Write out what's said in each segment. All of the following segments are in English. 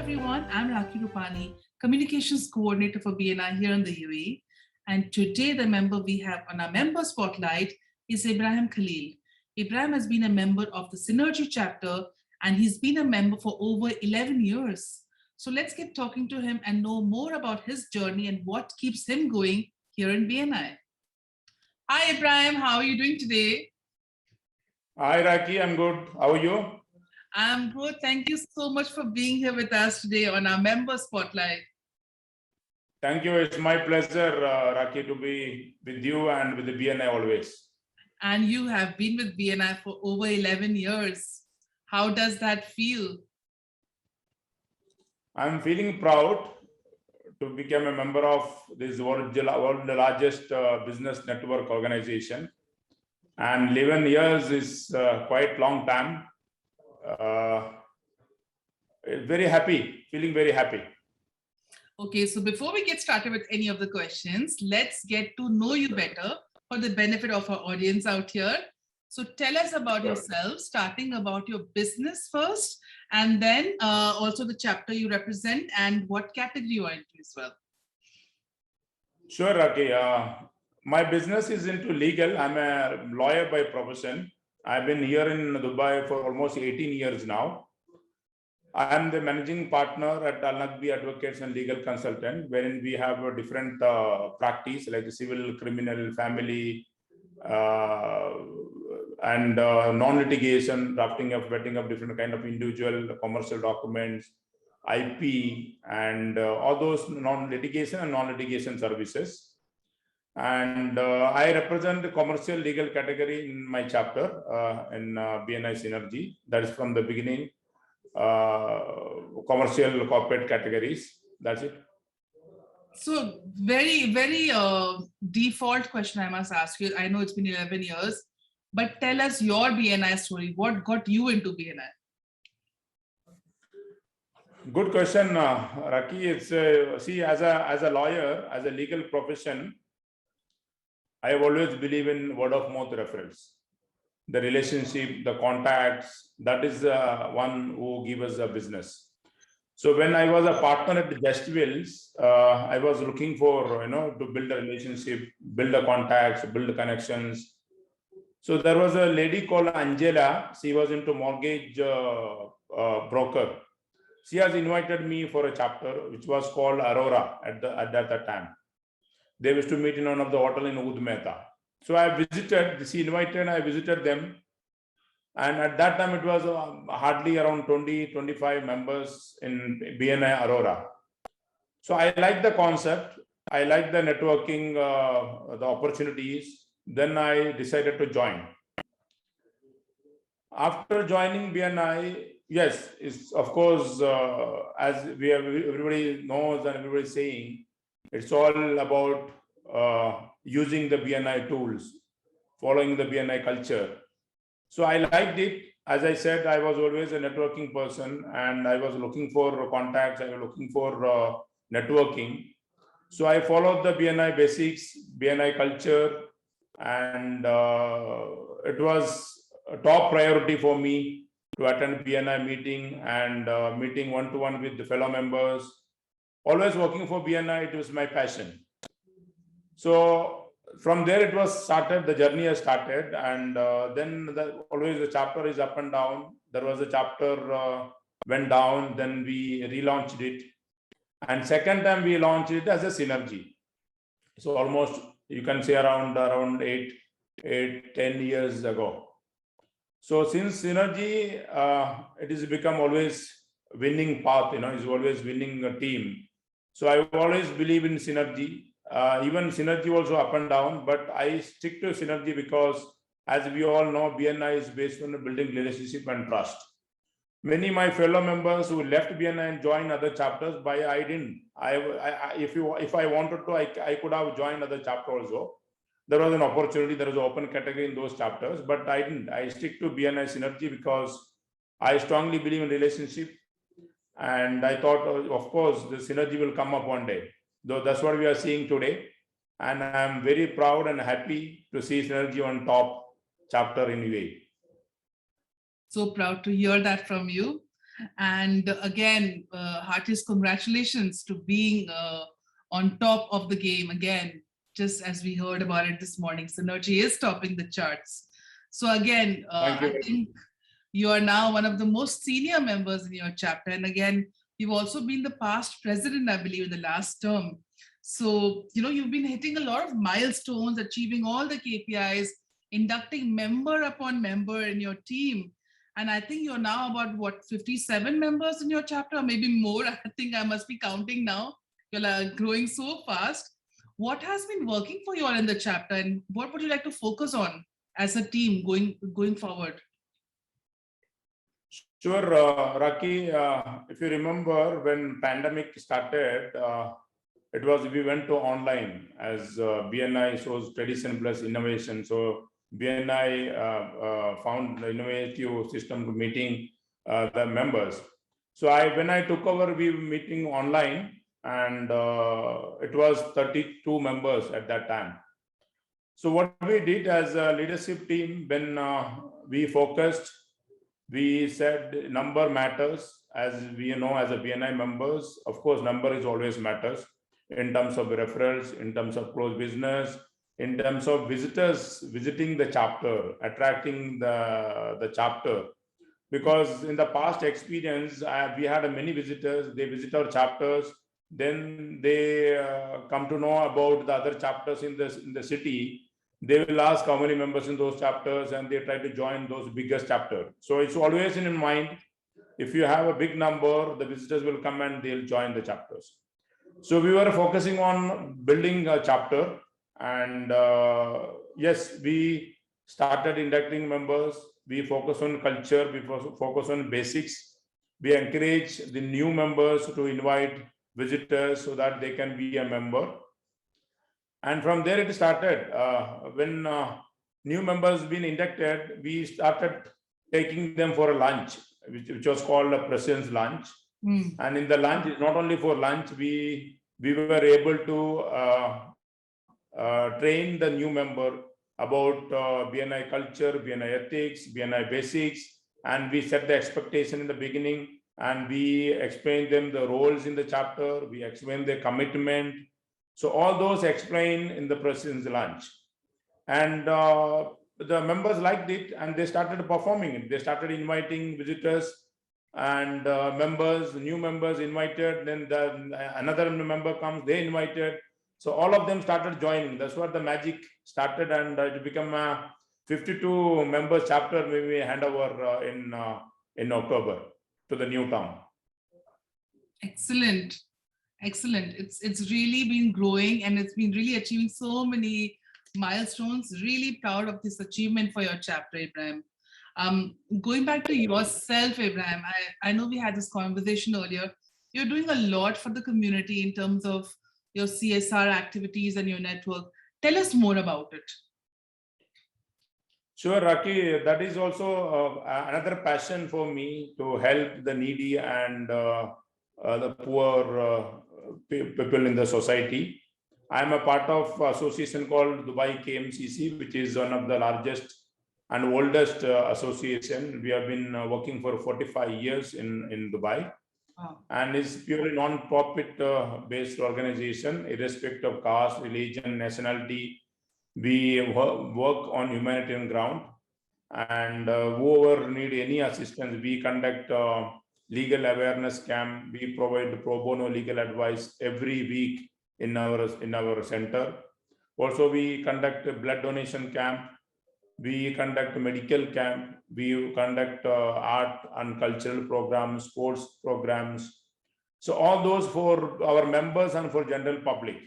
everyone, I'm Rakhi Rupani, Communications Coordinator for BNI here in the UAE. And today the member we have on our member spotlight is Ibrahim Khaleel. Ibrahim has been a member of the Synergy chapter and he's been a member for over 11 years. So let's get talking to him and know more about his journey and what keeps him going here in BNI. Hi Ibrahim, how are you doing today? Hi Rakhi, I'm good. How are you? I'm good. Thank you so much for being here with us today on our member spotlight. Thank you. It's my pleasure, Rakhi, to be with you and with the BNI always. And you have been with BNI for over 11 years. How does that feel? I'm feeling proud to become a member of this world's largest business network organization. And 11 years is quite long time. Very happy, feeling very happy. Okay, so before we get started with any of the questions, let's get to know you better for the benefit of our audience out here. So tell us about yourself, starting about your business first, and then also the chapter you represent and what category you are into as well. Sure, Rakhi. My business is into legal. I'm a lawyer by profession. I've been here in Dubai for almost 18 years now. I am the managing partner at Alnaqbi Advocates and Legal Consultant, wherein we have a different practice like civil, criminal, family, and non-litigation, drafting of, vetting of different kind of individual commercial documents, IP, and all those non-litigation and non-litigation services. And I represent the commercial legal category in my chapter in BNI Synergy. That is from the beginning. Commercial corporate categories. That's it. So very default question I must ask you. I know it's been 11 years, but tell us your BNI story. What got you into BNI? Good question, Rakhi. It's see, as a lawyer, as a legal profession, I have always believe in word of mouth referrals. The relationship, the contacts, that is one who give us a business. So when I was a partner at the Just Wheels, I was looking for, to build a relationship, build a contacts, build connections. So there was a lady called Angela. She was into mortgage broker. She has invited me for a chapter which was called Aurora at that time. They used to meet in one of the hotel in Ud Mehta. So I visited, she invited, I visited them. And at that time, it was hardly around 20-25 members in BNI Aurora. So I like the concept. I like the networking, the opportunities. Then I decided to join. After joining BNI, yes, it's of course, as everybody knows and everybody is saying, it's all about using the BNI tools, following the BNI culture. So I liked it. As I said, I was always a networking person and I was looking for contacts. I was looking for networking. So I followed the BNI basics, BNI culture, and it was a top priority for me to attend BNI meeting and meeting one-to-one with the fellow members. Always working for BNI, it was my passion. So from there it was started, the journey has started, and then always the chapter is up and down. There was a chapter went down, then we relaunched it. And second time we launched it as a synergy. So almost you can say around 10 years ago. So since synergy, it has become always winning path, is always winning a team. So I always believe in synergy. Even synergy also up and down, but I stick to synergy because, as we all know, BNI is based on building relationship and trust. Many of my fellow members who left BNI and joined other chapters, but I didn't. If I wanted to, I could have joined other chapter also. There was an opportunity, there was an open category in those chapters, but I didn't. I stick to BNI synergy because I strongly believe in relationship. And I thought, of course, the synergy will come up one day. Though that's what we are seeing today. And I'm very proud and happy to see synergy on top chapter in UAE. So proud to hear that from you. And again, heartiest congratulations to being on top of the game again, just as we heard about it this morning. Synergy is topping the charts. So again, Thank you I very much. think you are now one of the most senior members in your chapter. And again, you've also been the past president, I believe, in the last term. So, you've been hitting a lot of milestones, achieving all the KPIs, inducting member upon member in your team. And I think you're now about 57 members in your chapter, or maybe more. I think I must be counting now. You're growing so fast. What has been working for you all in the chapter, and what would you like to focus on as a team going forward? Sure, Raki. If you remember when pandemic started, we went to online as BNI shows tradition plus innovation. So BNI found the innovative system to meeting the members. So when I took over, we were meeting online, and it was 32 members at that time. So what we did as a leadership team, when we focused, we said number matters. As we know, as a BNI members, of course, number is always matters in terms of referrals, in terms of close business, in terms of visitors visiting the chapter, attracting the chapter. Because in the past experience, we had many visitors, they visit our chapters, then they come to know about the other chapters in the city. They will ask how many members in those chapters, and they try to join those biggest chapters. So it's always in mind, if you have a big number, the visitors will come and they'll join the chapters. So we were focusing on building a chapter, and yes, we started inducting members. We focus on culture, we focus on basics. We encourage the new members to invite visitors so that they can be a member. And from there it started. When new members been inducted, we started taking them for a lunch, which was called a president's lunch. And in the lunch, it's not only for lunch, we were able to train the new member about BNI culture, BNI ethics, BNI basics, and we set the expectation in the beginning, and we explained them the roles in the chapter, we explained the commitment. So all those explained in the president's lunch. And the members liked it, and they started performing it. They started inviting visitors, and new members invited, then another member comes, they invited. So all of them started joining. That's what the magic started, and it became a 52 members chapter. Maybe hand over in October to the new town. Excellent. It's really been growing, and it's been really achieving so many milestones. Really proud of this achievement for your chapter, Ibrahim. Going back to yourself, Ibrahim, I know we had this conversation earlier. You're doing a lot for the community in terms of your CSR activities and your network. Tell us more about it. Sure, Raki, that is also another passion for me, to help the needy and the poor people in the society. I'm a part of association called Dubai KMCC, which is one of the largest and oldest association. We have been working for 45 years in Dubai. Wow. And it's purely non-profit based organization, irrespective of caste, religion, nationality. We work on humanitarian ground, and whoever need any assistance, we conduct legal awareness camp. We provide pro bono legal advice every week in our center. Also, we conduct a blood donation camp. We conduct medical camp. We conduct art and cultural programs, sports programs. So all those for our members and for general public.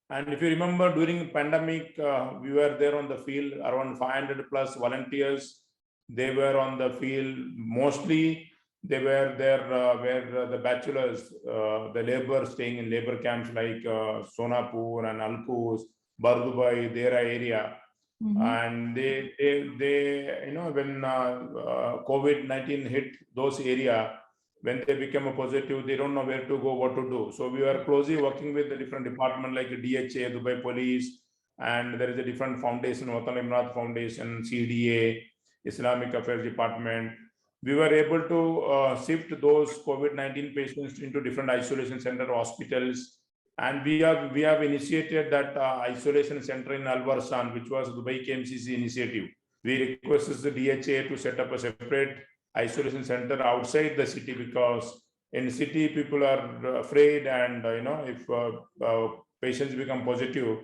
And if you remember, during pandemic, we were there on the field, around 500 plus volunteers. They were on the field. Mostly they were there where the bachelors, the labor staying in labor camps like Sonapur and Alkus, Bardubai, Dera area. And they when COVID-19 hit those area, when they become a positive, they don't know where to go, what to do. So we are closely working with the different departments like DHA, Dubai Police, and there is a different foundation, Watan Imrat Foundation, CDA, Islamic Affairs Department. we were able to shift those COVID-19 patients into different isolation center hospitals. And we have initiated that isolation center in Alvarsan, which was Dubai KMCC initiative. We requested the DHA to set up a separate isolation center outside the city, because in city people are afraid, and if patients become positive,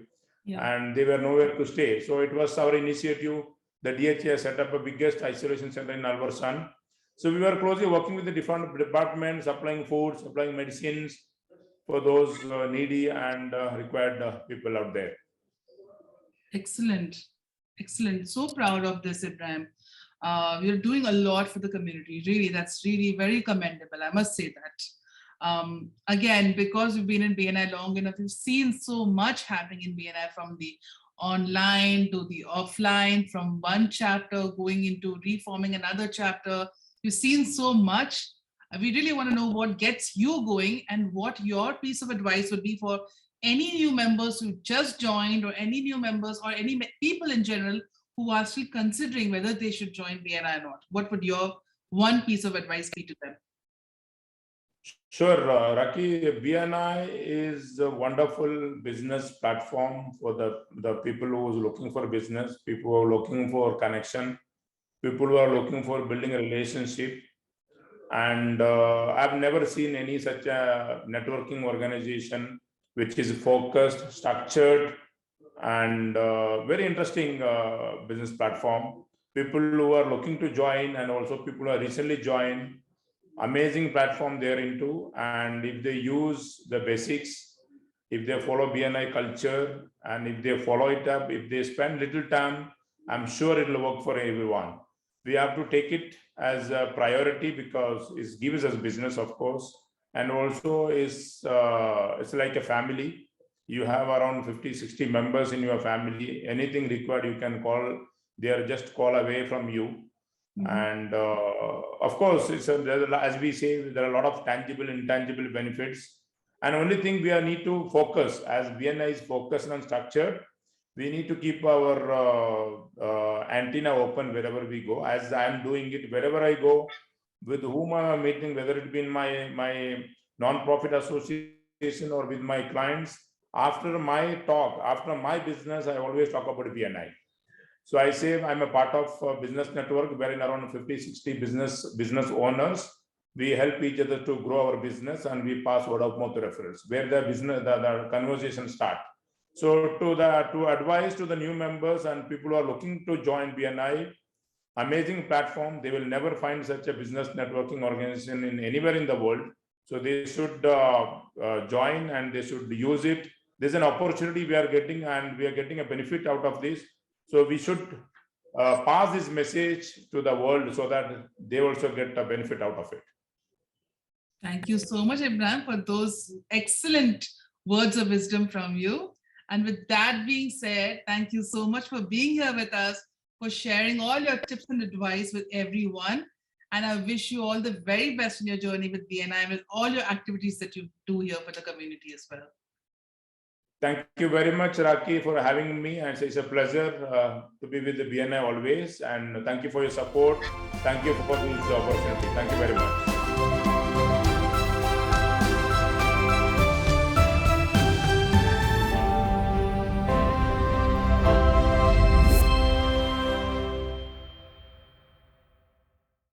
and they were nowhere to stay. So it was our initiative. The DHA set up a biggest isolation center in Alvarsan. So we were closely working with the different departments, supplying food, supplying medicines for those needy and required people out there. Excellent. Excellent. So proud of this, Ibrahim. You're doing a lot for the community. Really, that's really very commendable. I must say that. Again, because we've been in BNI long enough, we've seen so much happening in BNI, from the online to the offline, from one chapter going into reforming another chapter. You've seen so much. We really want to know what gets you going and what your piece of advice would be for any new members who just joined, or any new members, or any people in general who are still considering whether they should join BNI or not. What would your one piece of advice be to them? Sure, Raki, BNI is a wonderful business platform for the people who are looking for business, people who are looking for connection, people who are looking for building a relationship. And I've never seen any such a networking organization which is focused, structured, and very interesting business platform. People who are looking to join, and also people who are recently joined, amazing platform they're into. And if they use the basics, if they follow BNI culture, and if they follow it up, if they spend little time, I'm sure it'll work for everyone. We have to take it as a priority, because it gives us business, of course, and also it's like a family. You have around 50-60 members in your family. Anything required, you can call. They are just call away from you. And of course, as we say, there are a lot of tangible, intangible benefits. And only thing we need to focus, as BNI is focused and structured, we need to keep our antenna open wherever we go, as I am doing it wherever I go, with whom I am meeting, whether it be in my non-profit association or with my clients. After my talk, after my business, I always talk about BNI. So I say I'm a part of a business network wherein around 50-60 business owners. We help each other to grow our business, and we pass word of mouth referrals where the business the conversation start. So to advise to the new members and people who are looking to join BNI, amazing platform. They will never find such a business networking organization in anywhere in the world. So they should join, and they should use it. There's an opportunity we are getting, and we are getting a benefit out of this. So we should pass this message to the world so that they also get a benefit out of it. Thank you so much, Ibrahim, for those excellent words of wisdom from you. And with that being said, thank you so much for being here with us, for sharing all your tips and advice with everyone. And I wish you all the very best in your journey with BNI, with all your activities that you do here for the community as well. Thank you very much, Raki, for having me. And it's a pleasure to be with the BNI always. And thank you for your support. Thank you for this opportunity. Thank you very much.